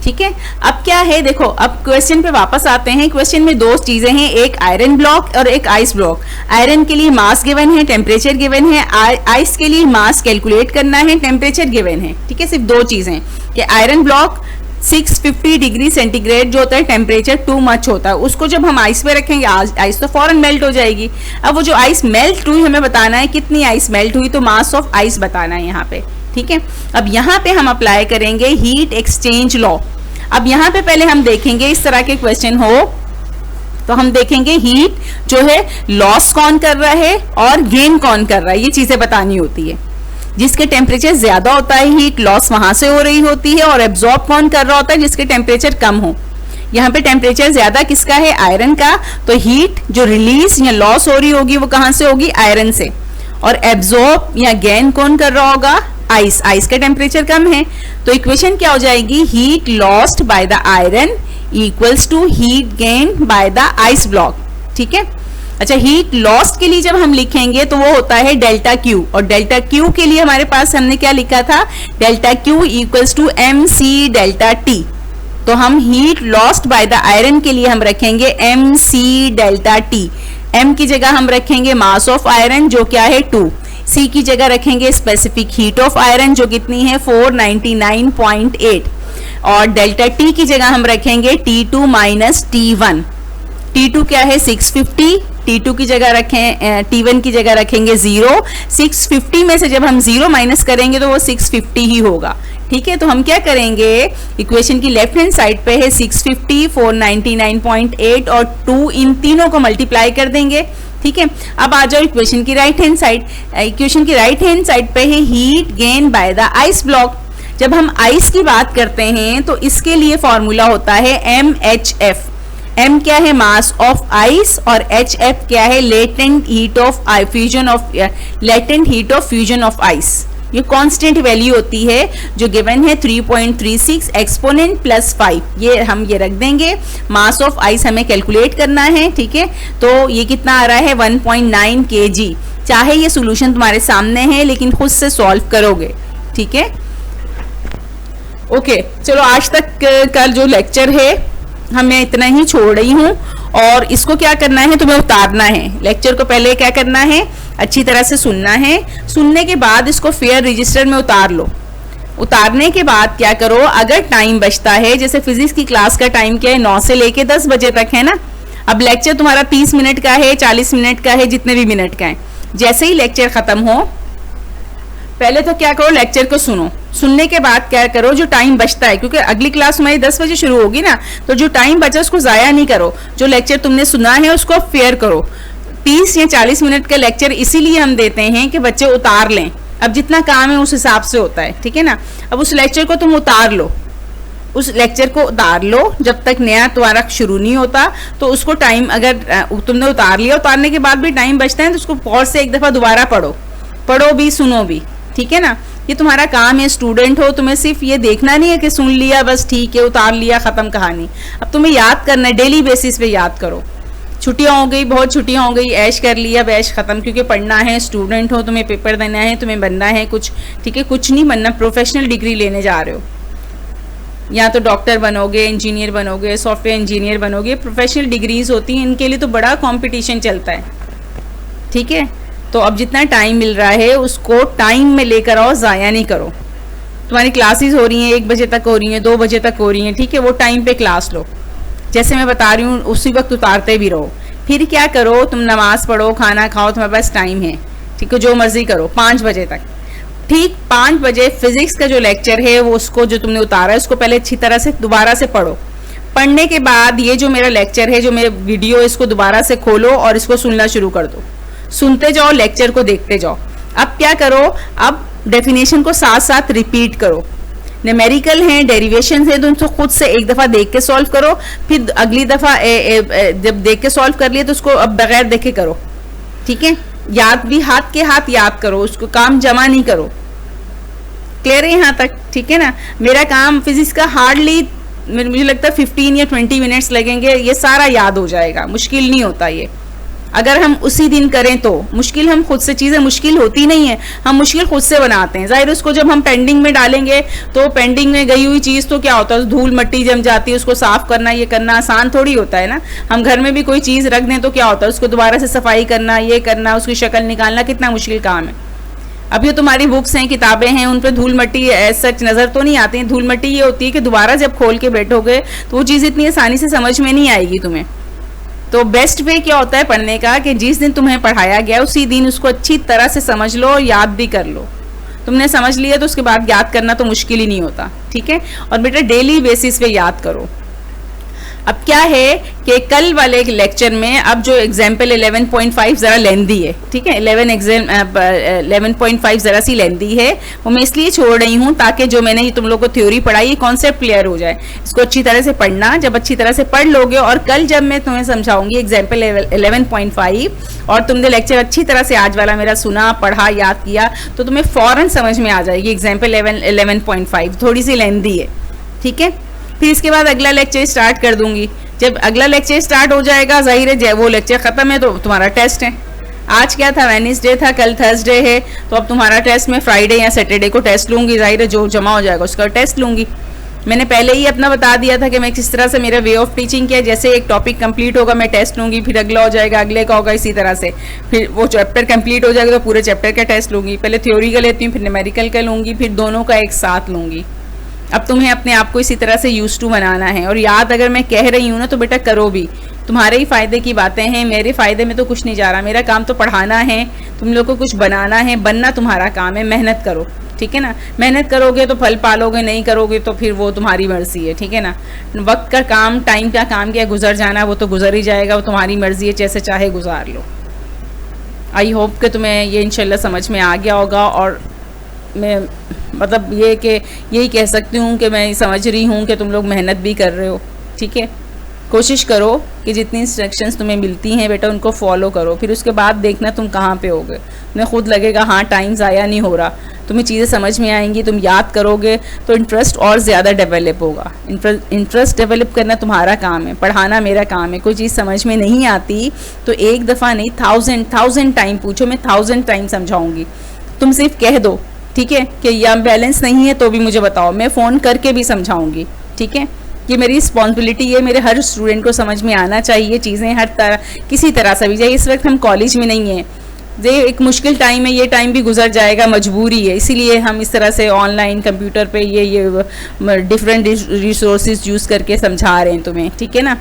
ठीक है। अब क्या है देखो, अब क्वेश्चन पे वापस आते हैं। क्वेश्चन में दो चीजें हैं, एक आयरन ब्लॉक और एक आइस ब्लॉक। आयरन के लिए मास गिवन है, टेम्परेचर गिवन है, आइस के लिए मास कैलकुलेट करना है, टेम्परेचर गिवन है, ठीक है। सिर्फ दो चीजें कि आयरन ब्लॉक 650 डिग्री सेंटीग्रेड जो होता है टेम्परेचर टू मच होता है, उसको जब हम आइस पे रखेंगे आइस तो फौरन मेल्ट हो जाएगी। अब वो जो आइस मेल्ट हुई हमें बताना है कितनी आइस मेल्ट हुई, तो मास ऑफ आइस बताना है यहाँ पे, ठीक है। अब यहाँ पे हम अप्लाई करेंगे हीट एक्सचेंज लॉ। अब यहाँ पे पहले हम देखेंगे इस तरह के क्वेश्चन हो तो हम देखेंगे हीट जो है लॉस कौन कर रहा है और गेन कौन कर रहा है, ये चीजें बतानी होती है। जिसके टेम्परेचर ज्यादा होता है हीट लॉस वहां से हो रही होती है, और एब्जॉर्ब कौन कर रहा होता है जिसके टेम्परेचर कम हो। यहाँ पे टेम्परेचर ज्यादा किसका है, आयरन का, तो हीट जो रिलीज या लॉस हो रही होगी वो कहां से होगी, आयरन से। और एब्जॉर्ब या गेन कौन कर रहा होगा, आइस, आइस का टेम्परेचर कम है। तो इक्वेशन क्या हो जाएगी, heat lost by the iron equals to heat gain by the ice block, ठीक है। अच्छा, हीट लॉस्ट के लिए जब हम लिखेंगे तो वो होता है डेल्टा क्यू, और डेल्टा क्यू के लिए हमारे पास हमने क्या लिखा था, delta Q equals to M C delta T. तो हम heat lost by the iron के लिए हम रखेंगे M C delta T. M की जगह हम रखेंगे मास ऑफ आयरन जो क्या है 2, सी की जगह रखेंगे स्पेसिफिक हीट ऑफ आयरन जो कितनी है 499.8, और डेल्टा टी की जगह हम रखेंगे T2 माइनस T1। T2 क्या है 650, T2 की जगह रखें, T1 की जगह रखेंगे 0। 650 में से जब हम 0 माइनस करेंगे तो वो 650 ही होगा, ठीक है। तो हम क्या करेंगे, इक्वेशन की लेफ्ट हैंड साइड पे है 650, 499.8 और 2, इन तीनों को मल्टीप्लाई कर देंगे, ठीक है। अब आ जाओ इक्वेशन की राइट हैंड साइड। इक्वेशन की राइट हैंड साइड पे है heat gain by the ice block. जब हम आइस की बात करते हैं तो इसके लिए फॉर्मूला होता है MHF। M क्या है मास ऑफ आइस और HF क्या है latent heat of fusion of latent heat of fusion of ice. ये कांस्टेंट वैल्यू होती है जो गिवन है 3.36 एक्सपोनेंट प्लस 5, ये हम ये रख देंगे। मास ऑफ आइस हमें कैलकुलेट करना है, ठीक है। तो ये कितना आ रहा है 1.9 kg। चाहे ये सॉल्यूशन तुम्हारे सामने है लेकिन खुद से सॉल्व करोगे, ठीक है। ओके, चलो आज तक का जो लेक्चर है मैं इतना ही छोड़ रही हूँ, और इसको क्या करना है तुम्हें उतारना है। लेक्चर को पहले क्या करना है, अच्छी तरह से सुनना है, सुनने के बाद इसको फेयर रजिस्टर में उतार लो। उतारने के बाद क्या करो, अगर टाइम बचता है, जैसे फिजिक्स की क्लास का टाइम क्या है 9 से लेके 10 बजे तक है ना। अब लेक्चर तुम्हारा 30 मिनट का है, 40 मिनट का है, जितने भी मिनट का है, जैसे ही लेक्चर खत्म हो पहले तो क्या करो, लेक्चर को सुनो। सुनने के बाद क्या करो, जो टाइम बचता है, क्योंकि अगली क्लास हमारी 10 बजे शुरू होगी ना, तो जो टाइम बचा उसको जाया नहीं करो। जो लेक्चर तुमने सुना है उसको फेयर करो। 30 या 40 मिनट का लेक्चर इसीलिए हम देते हैं कि बच्चे उतार लें। अब जितना काम है उस हिसाब से होता है, ठीक है ना। अब उस लेक्चर को तुम उतार लो, उस लेक्चर को उतार लो जब तक नया तुम्हारा शुरू नहीं होता। तो उसको टाइम अगर तुमने उतार लिया, उतारने के बाद भी टाइम बचता है तो उसको पॉज से एक दफ़ा दोबारा पढ़ो भी, सुनो भी, ठीक है ना। ये तुम्हारा काम है, स्टूडेंट हो, तुम्हें सिर्फ ये देखना नहीं है कि सुन लिया बस ठीक है, उतार लिया, ख़त्म कहानी। अब तुम्हें याद करना है, डेली बेसिस पे याद करो। छुट्टियां हो गई, बहुत छुट्टियां हो गई, ऐश कर लिया, अब ऐश ख़त्म, क्योंकि पढ़ना है, स्टूडेंट हो, तुम्हें पेपर देना है, तुम्हें बनना है कुछ, ठीक है। कुछ नहीं बनना, प्रोफेशनल डिग्री लेने जा रहे हो, या तो डॉक्टर बनोगे, इंजीनियर बनोगे, सॉफ्टवेयर इंजीनियर बनोगे, प्रोफेशनल डिग्रीज होती हैं, इनके लिए तो बड़ा कंपटीशन चलता है, ठीक है। तो अब जितना टाइम मिल रहा है उसको टाइम में लेकर आओ, ज़ाया नहीं करो। तुम्हारी क्लासेस हो रही हैं 1 बजे तक हो रही हैं, 2 बजे तक हो रही हैं, ठीक है, वो टाइम पे क्लास लो, जैसे मैं बता रही हूँ उसी वक्त उतारते भी रहो। फिर क्या करो, तुम नमाज पढ़ो, खाना खाओ, तुम्हारे पास टाइम है, ठीक है, जो मर्जी करो 5 बजे तक। ठीक 5 बजे फिजिक्स का जो लेक्चर है वो उसको जो तुमने उतारा है उसको पहले अच्छी तरह से दोबारा से पढ़ो। पढ़ने के बाद ये जो मेरा लेक्चर है, जो मेरा वीडियो है, इसको दोबारा से खोलो और इसको सुनना शुरू कर दो। सुनते जाओ, लेक्चर को देखते जाओ। अब क्या करो, अब डेफिनेशन को साथ साथ रिपीट करो। न्यूमेरिकल हैं, डेरिवेशन है, तो उनको खुद से एक दफ़ा देख के सॉल्व करो, फिर अगली दफ़ा जब देख के सॉल्व कर लिए तो उसको अब बगैर देखे करो, ठीक है। याद भी हाथ के हाथ याद करो, उसको काम जमा नहीं करो। क्लियर है यहाँ तक, ठीक है ना। मेरा काम फिजिक्स का हार्डली मुझे लगता है 15 या 20 मिनट्स लगेंगे, ये सारा याद हो जाएगा, मुश्किल नहीं होता ये। अगर हम उसी दिन करें तो मुश्किल, हम खुद से चीज़ें मुश्किल होती नहीं है, हम मुश्किल खुद से बनाते हैं। जाहिर उसको जब हम पेंडिंग में डालेंगे तो पेंडिंग में गई हुई चीज़ तो क्या होता है, धूल मट्टी जम जाती है, उसको साफ करना ये करना आसान थोड़ी होता है ना। हम घर में भी कोई चीज़ रख दें तो क्या होता है, उसको दोबारा से सफाई करना, ये करना, उसकी शक्ल निकालना कितना मुश्किल काम है। अब ये तुम्हारी बुक्स हैं, किताबें हैं, उन पर धूल मट्टी सच नज़र तो नहीं आती है। धूल मट्टी ये होती है कि दोबारा जब खोल के बैठोगे तो वो चीज़ इतनी आसानी से समझ में नहीं आएगी तुम्हें। तो बेस्ट वे क्या होता है पढ़ने का कि जिस दिन तुम्हें पढ़ाया गया उसी दिन उसको अच्छी तरह से समझ लो, याद भी कर लो। तुमने समझ लिया तो उसके बाद याद करना तो मुश्किल ही नहीं होता, ठीक है। और बेटा डेली बेसिस पे याद करो। अब क्या है कि कल वाले लेक्चर में अब जो एग्जाम्पल 11.5 ज़रा लेंदी है, ठीक है, 11.5 ज़रा सी लेंदी है, वो मैं इसलिए छोड़ रही हूँ ताकि जो मैंने ये तुम लोग को थ्योरी पढ़ाई ये कॉन्सेप्ट क्लियर हो जाए। इसको अच्छी तरह से पढ़ना, जब अच्छी तरह से पढ़ लोगे और कल जब मैं तुम्हें समझाऊंगी एग्जाम्पल 11.5 और तुमने लेक्चर अच्छी तरह से आज वाला मेरा सुना, पढ़ा, याद किया तो तुम्हें फ़ौरन समझ में आ जाएगी। एग्जाम्पल 11.5 थोड़ी सी लेंदी है, ठीक है। फिर इसके बाद अगला लेक्चर स्टार्ट कर दूंगी। जब अगला लेक्चर स्टार्ट हो जाएगा जाहिर है वो लेक्चर ख़त्म है तो तुम्हारा टेस्ट है। आज क्या था, वेडनेसडे था, कल थर्सडे है, तो अब तुम्हारा टेस्ट मैं फ्राइडे या सैटरडे को टेस्ट लूँगी। जाहिर है जो जमा हो जाएगा उसका टेस्ट लूँगी। मैंने पहले ही अपना बता दिया था कि मैं किस तरह से मेरा वे ऑफ टीचिंग किया, जैसे एक टॉपिक कंप्लीट होगा मैं टेस्ट लूँगी, फिर अगला हो जाएगा, अगले का होगा, इसी तरह से फिर वो चैप्टर कंप्लीट हो जाएगा तो पूरे चैप्टर का टेस्ट लूँगी। पहले थ्योरी का लेती हूँ, फिर न्यूमेरिकल का लूँगी, फिर दोनों का एक साथ लूँगी। अब तुम्हें अपने आप को इसी तरह से यूज टू बनाना है। और याद अगर मैं कह रही हूँ ना तो बेटा करो भी, तुम्हारे ही फ़ायदे की बातें हैं, मेरे फ़ायदे में तो कुछ नहीं जा रहा। मेरा काम तो पढ़ाना है, तुम लोग को कुछ बनाना है, बनना तुम्हारा काम है। मेहनत करो, ठीक है ना। मेहनत करोगे तो फल पालोगे, नहीं करोगे तो फिर वो तुम्हारी मर्जी है, ठीक है ना। वक्त का काम, टाइम का काम क्या गुजर जाना, वो तो गुजर ही जाएगा, वो तुम्हारी मर्जी है, जैसे चाहे गुजार लो। आई होप कि तुम्हें ये इंशाल्लाह समझ में आ गया होगा। और मैं मतलब ये कि यही कह सकती हूँ कि मैं समझ रही हूँ कि तुम लोग मेहनत भी कर रहे हो, ठीक है। कोशिश करो कि जितनी इंस्ट्रक्शंस तुम्हें मिलती हैं बेटा उनको फॉलो करो, फिर उसके बाद देखना तुम कहाँ पे होगे। तुम्हें खुद लगेगा हाँ टाइम ज़ाया नहीं हो रहा, तुम्हें चीज़ें समझ में आएंगी, तुम याद करोगे तो इंटरेस्ट और ज़्यादा डेवलप होगा। इंटरेस्ट डेवलप करना तुम्हारा काम है, पढ़ाना मेरा काम है। कोई चीज़ समझ में नहीं आती तो एक दफ़ा नहीं 1000 टाइम पूछो, मैं 1000 टाइम समझाऊँगी। तुम सिर्फ कह दो, ठीक है, कि यह बैलेंस नहीं है तो भी मुझे बताओ, मैं फ़ोन करके भी समझाऊंगी, ठीक है। ये मेरी रिस्पॉन्सिबिलिटी है, मेरे हर स्टूडेंट को समझ में आना चाहिए चीज़ें हर तरह, किसी तरह से भी जाए। इस वक्त हम कॉलेज में नहीं हैं, ये एक मुश्किल टाइम है, ये टाइम भी गुजर जाएगा, मजबूरी है, इसीलिए हम इस तरह से ऑनलाइन कंप्यूटर पे ये डिफरेंट रिसोर्सेज यूज़ करके समझा रहे हैं तुम्हें, ठीक है ना।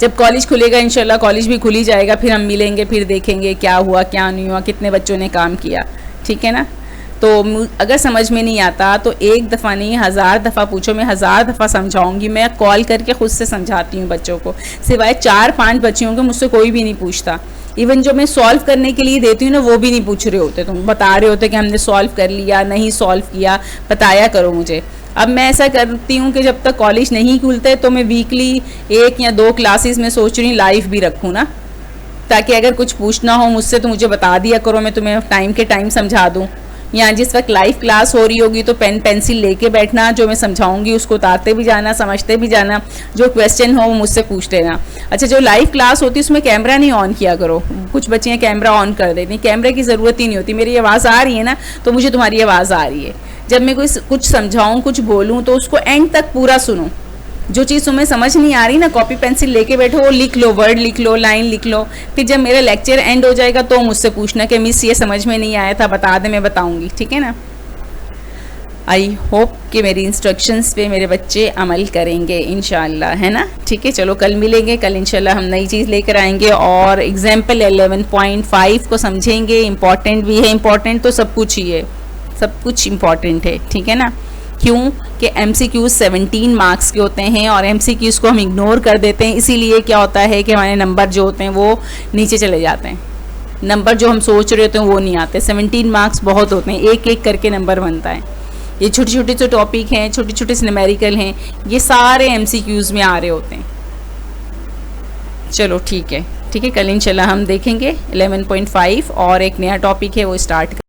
जब कॉलेज खुलेगा इंशाल्लाह, कॉलेज भी खुल ही जाएगा, फिर हम मिलेंगे, फिर देखेंगे क्या हुआ क्या नहीं हुआ, कितने बच्चों ने काम किया, ठीक है ना। तो अगर समझ में नहीं आता तो एक दफ़ा नहीं 1000 दफ़ा पूछो, मैं 1000 दफ़ा समझाऊंगी। मैं कॉल करके खुद से समझाती हूँ बच्चों को, सिवाय 4-5 बच्चियों के मुझसे कोई भी नहीं पूछता। इवन जो मैं सॉल्व करने के लिए देती हूँ ना वो भी नहीं पूछ रहे होते, तुम बता रहे होते कि हमने सॉल्व कर लिया, नहीं सॉल्व किया, बताया करो मुझे। अब मैं ऐसा करती हूँ कि जब तक कॉलेज नहीं खुलते तो मैं वीकली 1 या 2 क्लासेस में सोच रही हूँ लाइव भी रखूँ ना, ताकि अगर कुछ पूछना हो मुझसे तो मुझे बता दिया करो, मैं तुम्हें टाइम के टाइम समझा दूँ। या जिस वक्त लाइव क्लास हो रही होगी तो पेन पेंसिल लेके बैठना, जो मैं समझाऊंगी उसको उतारते भी जाना, समझते भी जाना, जो क्वेश्चन हो वो मुझसे पूछ लेना। अच्छा, जो लाइव क्लास होती है उसमें कैमरा नहीं ऑन किया करो, कुछ बच्चियाँ कैमरा ऑन कर देती हैं, कैमरे की ज़रूरत ही नहीं होती। मेरी आवाज़ आ रही है ना तो मुझे तुम्हारी आवाज़ आ रही है। जब मैं कुछ समझाऊँ, कुछ बोलूँ तो उसको एंड तक पूरा सुनो। जो चीज़ तुम्हें समझ नहीं आ रही ना, कॉपी पेंसिल लेके बैठो, वो लिख लो, वर्ड लिख लो, लाइन लिख लो। फिर जब मेरा लेक्चर एंड हो जाएगा तो मुझसे पूछना कि मिस ये समझ में नहीं आया था, बता दे, मैं बताऊंगी, ठीक है ना। आई होप कि मेरी इंस्ट्रक्शंस पे मेरे बच्चे अमल करेंगे इंशाल्लाह, है ना। ठीक है, चलो कल मिलेंगे, कल इंशाल्लाह हम नई चीज़ लेकर आएंगे और एग्जाम्पल 11.5 को समझेंगे। इम्पॉर्टेंट भी है, इम्पॉर्टेंट तो सब कुछ ही है, सब कुछ इम्पॉर्टेंट है, ठीक है ना। क्यों कि MCQs 17 मार्क्स के होते हैं और MCQs को हम इग्नोर कर देते हैं, इसीलिए क्या होता है कि हमारे नंबर जो होते हैं वो नीचे चले जाते हैं। नंबर जो हम सोच रहे होते हैं वो नहीं आते। 17 मार्क्स बहुत होते हैं, एक एक करके नंबर बनता है। ये छोटे छोटे जो टॉपिक हैं, छोटे छोटे से न्यूमेरिकल हैं, ये सारे MCQs में आ रहे होते हैं। चलो ठीक है, ठीक है, कल इंशाल्लाह हम देखेंगे 11.5 और एक नया टॉपिक है वो स्टार्ट